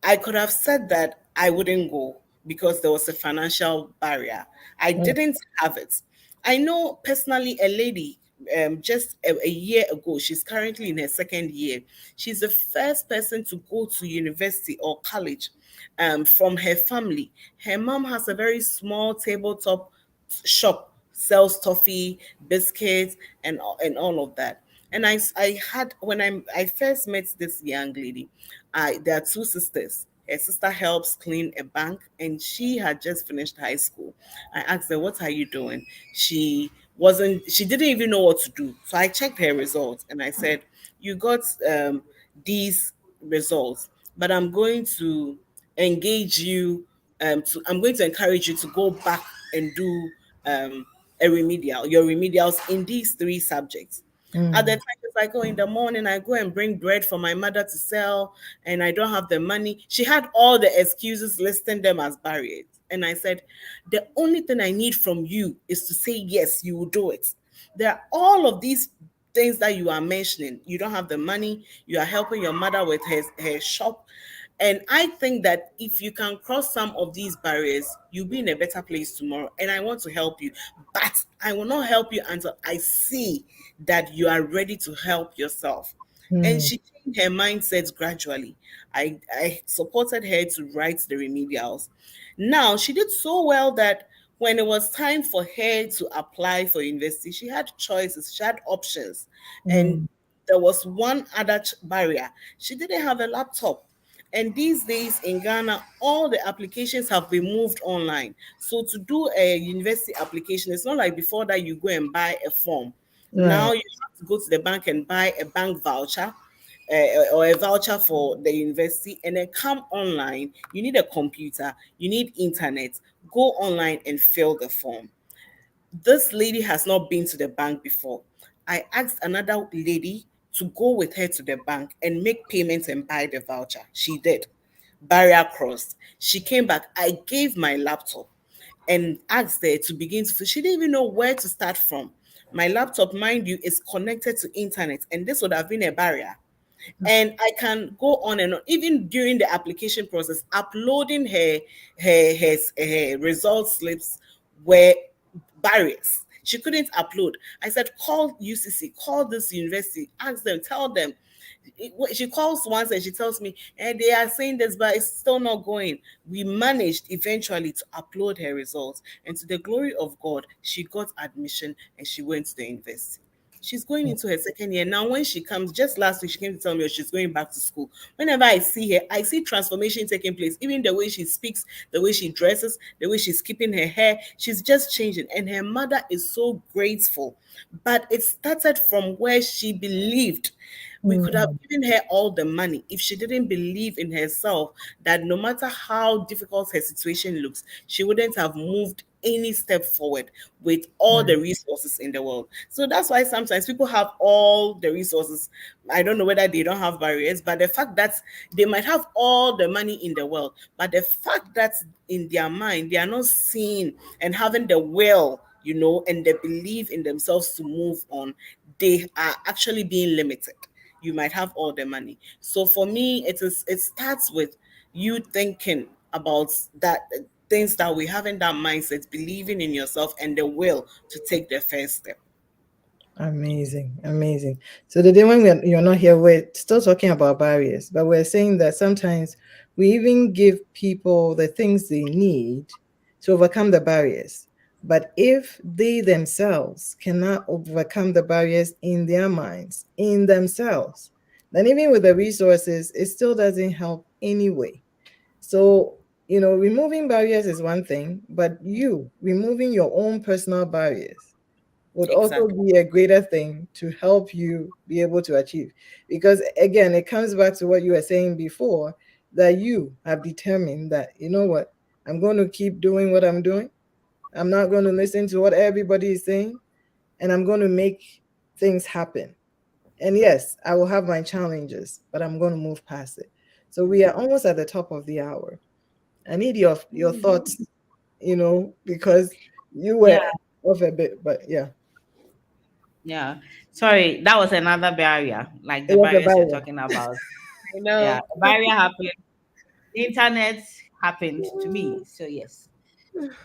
B: I could have said that I wouldn't go because there was a financial barrier. I
A: Right.
B: didn't have it. I know personally a lady, just a year ago, she's currently in her second year. She's the first person to go to university or college from her family. Her mom has a very small tabletop shop, sells toffee, biscuits, and all of that. And I had when I first met this young lady, there are two sisters. Her sister helps clean a bank, and she had just finished high school. I asked her, "What are you doing?" She didn't even know what to do. So I checked her results, and I said, "You got these results, but I'm going to encourage you to go back and do um, your remedials in these three subjects." At the
A: Mm.
B: time, it's like, oh, in the morning, I go and bring bread for my mother to sell, and I don't have the money. She had all the excuses, listing them as barriers. And I said, the only thing I need from you is to say, yes, you will do it. There are all of these things that you are mentioning. You don't have the money, you are helping your mother with her shop. And I think that if you can cross some of these barriers, you'll be in a better place tomorrow. And I want to help you. But I will not help you until I see that you are ready to help yourself. And
A: Mm.
B: she changed her mindset gradually. I supported her to write the remedials. Now, she did so well that when it was time for her to apply for university, she had choices, she had options. And
A: Mm.
B: there was one other barrier. She didn't have a laptop. And these days in Ghana, all the applications have been moved online. So to do a university application, it's not like before that you go and buy a form.
A: Right.
B: Now you have to go to the bank and buy a bank voucher, or a voucher for the university, and then come online. You need a computer, you need internet. Go online and fill the form. This lady has not been to the bank before. I asked another lady to go with her to the bank and make payments and buy the voucher. She did. Barrier crossed. She came back. I gave my laptop and asked her to begin to. She didn't even know where to start from. My laptop, mind you, is connected to internet, and this would have been a barrier. And I can go on and on, even during the application process, uploading her result slips were barriers. She couldn't upload. I said, call UCC, call this university, ask them, tell them. She calls once and she tells me, and they are saying this, but it's still not going. We managed eventually to upload her results, and to the glory of God, she got admission and she went to the university. She's going into her second year now. When she comes, just last week, she came to tell me, oh, she's going back to school. Whenever I see her, I see transformation taking place. Even the way she speaks, the way she dresses, the way she's keeping her hair, she's just changing. And her mother is so grateful. But it started from where she believed. We could have
A: Mm.
B: given her all the money if she didn't believe in herself, that no matter how difficult her situation looks, she wouldn't have moved any step forward with all the
A: Right.
B: resources in the world. So that's why sometimes people have all the resources. I don't know whether they don't have barriers, but the fact that they might have all the money in the world, but the fact that in their mind they are not seeing and having the will, and the belief in themselves to move on, they are actually being limited. You might have all the money. So for me, it starts with you thinking about that, things that we have in that mindset, believing in yourself and the will to take the first step.
A: Amazing, amazing. So the day when you're not here, we're still talking about barriers, but we're saying that sometimes we even give people the things they need to overcome the barriers. But if they themselves cannot overcome the barriers in their minds, in themselves, then even with the resources, it still doesn't help anyway. So, removing barriers is one thing, but you removing your own personal barriers would also
B: Exactly.
A: be a greater thing to help you be able to achieve. Because again, it comes back to what you were saying before, that you have determined that, you know what, I'm going to keep doing what I'm doing. I'm not going to listen to what everybody is saying. And I'm going to make things happen. And yes, I will have my challenges, but I'm going to move past it. So we are almost at the top of the hour. I need your thoughts, because you
C: Yeah,
A: were off a bit, but yeah,
C: yeah. Sorry, that was another barrier, like
A: it
C: the
A: was a
C: barriers you're
A: barrier.
C: talking about.
B: I
C: Yeah,
B: know.
C: a barrier happened. The internet happened to me. So yes,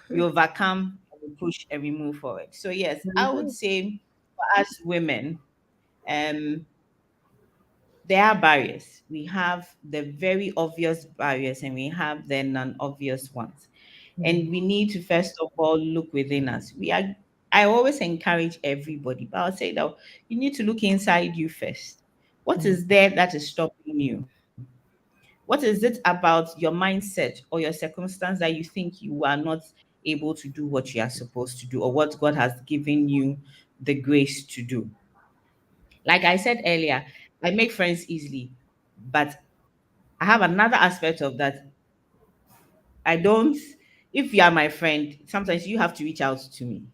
C: we overcome and we push and we move forward. So yes, I would
A: Mhm.
C: say for us women, um, there are barriers. We have the very obvious barriers and we have the non-obvious ones. And we need to first of all look within us. I always encourage everybody, but I'll say that you need to look inside you first. What
A: Mhm.
C: is there that is stopping you? What is it about your mindset or your circumstance that you think you are not able to do what you are supposed to do or what God has given you the grace to do? Like I said earlier, I make friends easily, but I have another aspect of that. I don't, if you are my friend, sometimes you have to reach out to me.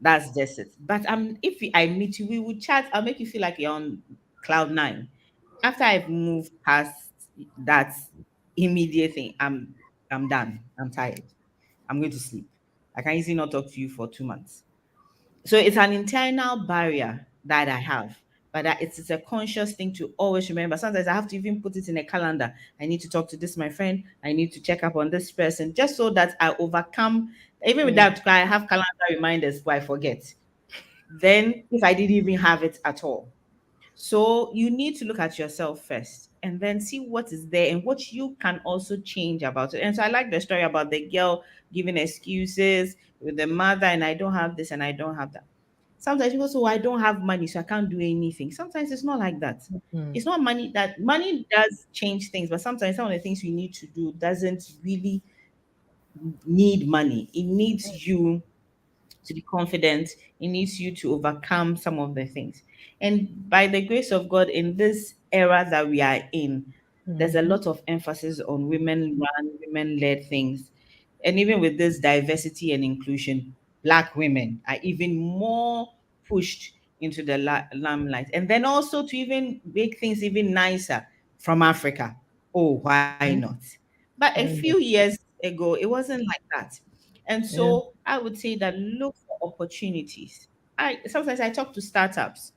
C: That's just it. But if I meet you, we would chat. I'll make you feel like you're on cloud nine. After I've moved past that immediate thing, I'm done. I'm tired. I'm going to sleep. I can easily not talk to you for 2 months. So it's an internal barrier that I have, but that it's a conscious thing to always remember. Sometimes I have to even put it in a calendar. I need to talk to this my friend. I need to check up on this person, just so that I overcome. Even with
A: Mm,
C: that, I have calendar reminders, but I forget. Then, if I didn't even have it at all, so you need to look at yourself first and then see what is there and what you can also change about it. And so I like the story about the girl giving excuses with the mother, and I don't have this and I don't have that. Sometimes people say, "Oh, I don't have money, so I can't do anything." Sometimes it's not like that.
A: mm,
C: It's not money that money does change things, but sometimes some of the things you need to do doesn't really need money. It needs you to be confident. It needs you to overcome some of the things. And by the grace of God, in this era that we are in, there's a
A: mhm,
C: lot of emphasis on women run, women led things. And even with this diversity and inclusion, Black women are even more pushed into the limelight. And then also to even make things even nicer from Africa. Oh, why not?
A: mhm.
C: But a
A: Why
C: few
A: not?
C: years ago, it wasn't like that. And
A: Yeah.
C: so I would say that look for opportunities. I sometimes I talk to startups.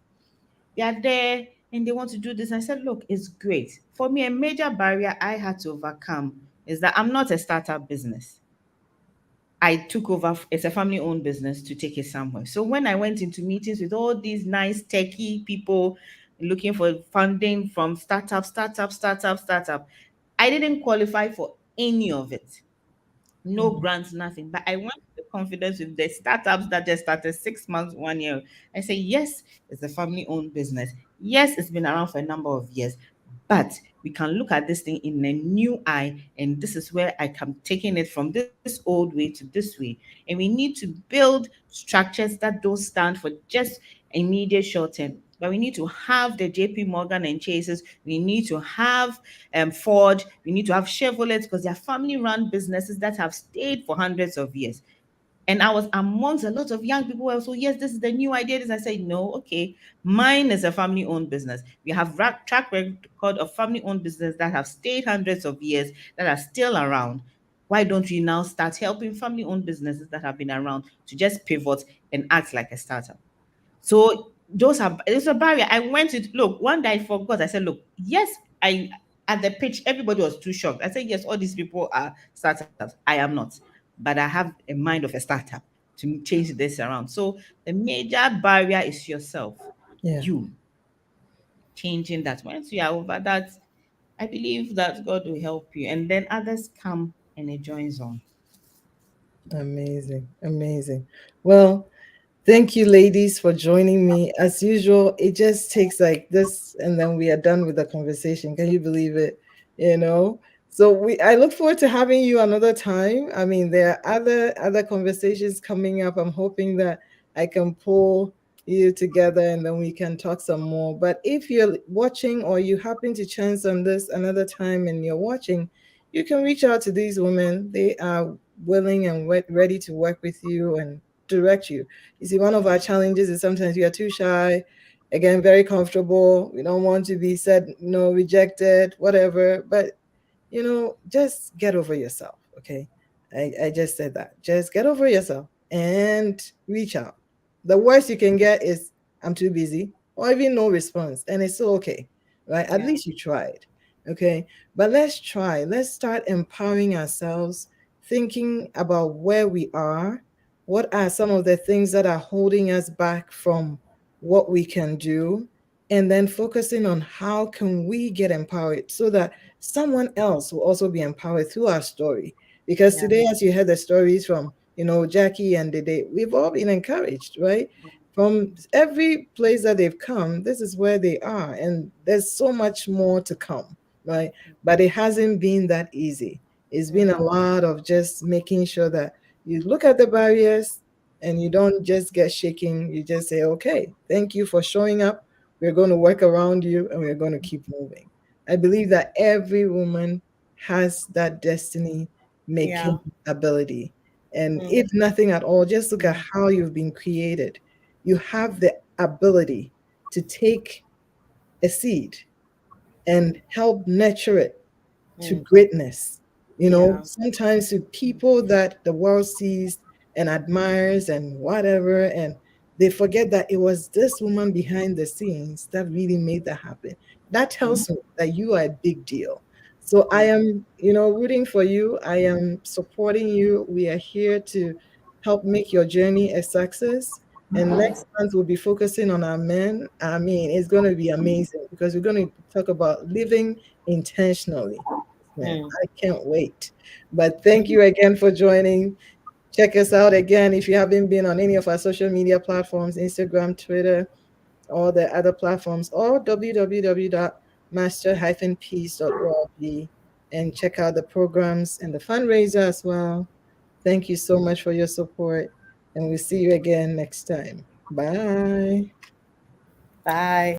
C: They are there and they want to do this. I said, look, it's great. For me, a major barrier I had to overcome is that I'm not a startup business. I took over, it's a family owned business to take it somewhere. So when I went into meetings with all these nice techie people looking for funding from startup, I didn't qualify for any of it. No
A: Mhm,
C: grants, nothing. But I went with the confidence with the startups that just started 6 months, 1 year. I say, yes, it's a family owned business. Yes, it's been around for a number of years, but we can look at this thing in a new eye. And this is where I come taking it from this old way to this way. And we need to build structures that don't stand for just immediate short term. But we need to have the JP Morgan and Chases. We need to have Ford. We need to have Chevrolet because they are family-run businesses that have stayed for hundreds of years. And I was amongst a lot of young people who were so, yes, this is the new idea. This I said, no, okay. Mine is a family-owned business. We have track record of family-owned business that have stayed hundreds of years, that are still around. Why don't we now start helping family-owned businesses that have been around to just pivot and act like a startup? So those are it's a barrier. I went to look one day I forgot. I said, look, yes, I at the pitch, everybody was too shocked. I said, yes, all these people are startups. I am not, but I have a mind of a startup to change this around. So the major barrier is yourself,
A: yeah.
C: you changing that. Once you are over that, I believe that God will help you, and then others come and it joins on.
A: Amazing. Amazing. Well, thank you, ladies, for joining me. As usual, it just takes like this, and then we are done with the conversation. Can you believe it? You know. So I look forward to having you another time. I mean, there are other conversations coming up. I'm hoping that I can pull you together, and then we can talk some more. But if you're watching or you happen to chance on this another time and you're watching, you can reach out to these women. They are willing and ready to work with you and direct you. You see, one of our challenges is sometimes we are too shy, again, very comfortable. We don't want to be said, no, rejected, whatever. But just get over yourself. Okay. I just said that. Just get over yourself and reach out. The worst you can get is I'm too busy or even no response. And it's still okay. Right? At
C: Yeah.
A: least you tried. Okay. But let's try. Let's start empowering ourselves, thinking about where we are. What are some of the things that are holding us back from what we can do? And then focusing on how can we get empowered so that someone else will also be empowered through our story. Because
C: Yeah.
A: today, as you heard the stories from, Jackie and Dede, we've all been encouraged, right? From every place that they've come, this is where they are. And there's so much more to come, right? But it hasn't been that easy. It's been a lot of just making sure that you look at the barriers and you don't just get shaking. You just say, okay, thank you for showing up. We're going to work around you and we're going to keep moving. I believe that every woman has that destiny
B: Yeah.
A: making ability. And
B: Mm,
A: if nothing at all, just look at how you've been created. You have the ability to take a seed and help nurture it to
B: mm,
A: greatness.
B: yeah.
A: Sometimes to people that the world sees and admires and whatever, and they forget that it was this woman behind the scenes that really made that happen. That tells me that you are a big deal. So I am, rooting for you. I am supporting you. We are here to help make your journey a success. And next month we'll be focusing on our men. I mean, it's going to be amazing because we're going to talk about living intentionally. Man,
B: Mm.
A: I can't wait. But thank you again for joining. Check us out again if you haven't been on any of our social media platforms, Instagram, Twitter, all the other platforms, or www.master-peace.org, and check out the programs and the fundraiser as well. Thank you so much for your support, and we'll see you again next time. Bye.
B: Bye.